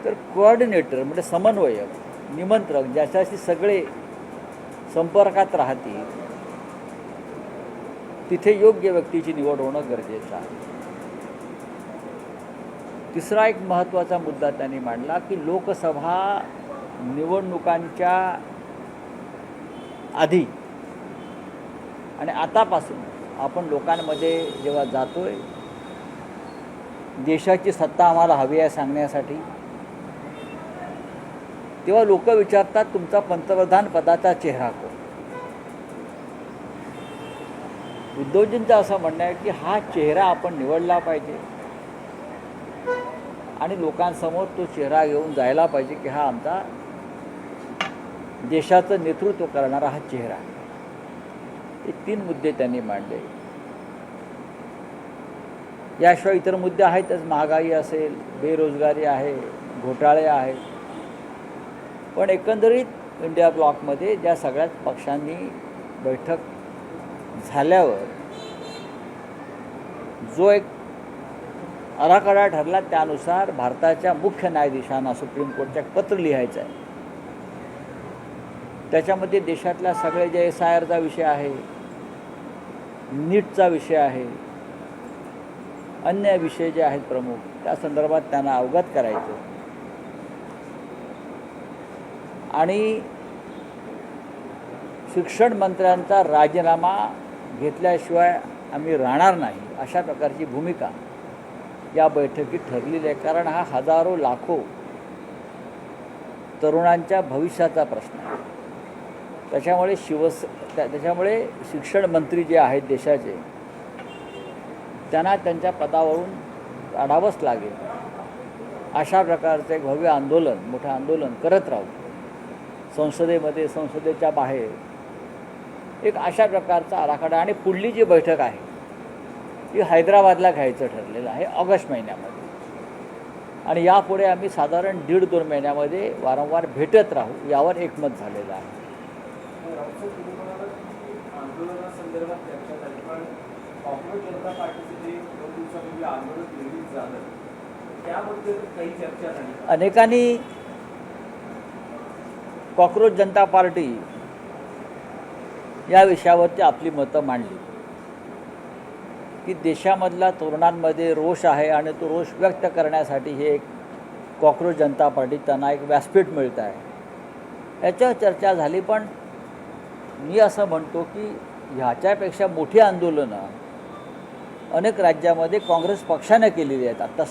तर कोऑर्डिनेटर म्हणजे समन्वयक, निमंत्रक ज्याच्याशी सगळे संपर्कात राहतील तिथे योग्य व्यक्तीची निवड होणं गरजेचं आहे. तिसरा एक महत्त्वाचा मुद्दा त्यांनी मांडला की लोकसभा निवडणुकांच्या आधी आणि आतापासून आपण लोकांमध्ये जेव्हा जातोय देशाची सत्ता आम्हाला हवी आहे सांगण्यासाठी, तेव्हा लोक विचारतात तुमचा पंतप्रधान पदाचा चेहरा कोण. उद्धवजींचं असं म्हणणं आहे की हा चेहरा आपण निवडला पाहिजे आणि लोकांसमोर तो चेहरा घेऊन जायला पाहिजे की हा आमचा देशाचं नेतृत्व करणारा हा चेहरा आहे. हे 3 मुद्दे त्यांनी मांडले. याशिवाय इतर मुद्दे आहेतच, महागाई असेल, बेरोजगारी आहे, घोटाळे आहेत. पण एकंदरीत इंडिया ब्लॉकमध्ये ज्या सगळ्याच पक्षांनी बैठक झाल्यावर जो एक आराखडा ठरला त्यानुसार भारताच्या मुख्य न्यायाधीशांना सुप्रीम कोर्टच्या पत्र लिहायचं आहे. त्याच्यामध्ये देशातल्या सगळे जे SIRचा विषय आहे, नीटचा विषय आहे, अन्य विषय जे आहेत प्रमुख त्या संदर्भात त्यांना अवगत करायचं आणि शिक्षण मंत्र्यांचा राजीनामा घेतल्याशिवाय आम्ही राहणार नाही अशा प्रकारची भूमिका या बैठकीत ठरलेली आहे. कारण हा हजारो लाखो तरुणांच्या भविष्याचा प्रश्न आहे. त्याच्यामुळे शिक्षण मंत्री जे आहेत देशाचे त्यांना त्यांच्या पदावरून काढावंच लागेल. अशा प्रकारचं एक भव्य आंदोलन, मोठं आंदोलन करत राहू संसदेमध्ये, संसदेच्या बाहेर एक अशा प्रकारचा आराखडा. आणि पुढली जी बैठक आहे ती हैदराबादला घ्यायचं ठरलेलं आहे ऑगस्ट महिन्यामध्ये. आणि यापुढे आम्ही साधारण 1.5-2 महिन्यामध्ये वारंवार भेटत राहू यावर एकमत झालेलं आहे. आंदोलनासंदर्भात चर्चा झाली, पण काँग्रेस जनता पार्टीचे जे 2 दिवसापूर्वी आंदोलन निर्मित झालं त्याबद्दल काही चर्चा झाली. अनेकांनी कॉकरोच जनता पार्टी या विषयावरती आपली मतं मांडली की देशामधला तरुणांमध्ये रोष आहे आणि तो रोष व्यक्त करण्यासाठी हे एक कॉकरोच जनता पार्टी त्यांना एक व्यासपीठ मिळत आहे. याच्यावर चर्चा झाली. पण मी असं म्हणतो की ह्याच्यापेक्षा मोठी आंदोलनं अनेक राज्यामध्ये काँग्रेस पक्षाने केलेली आहेत. आता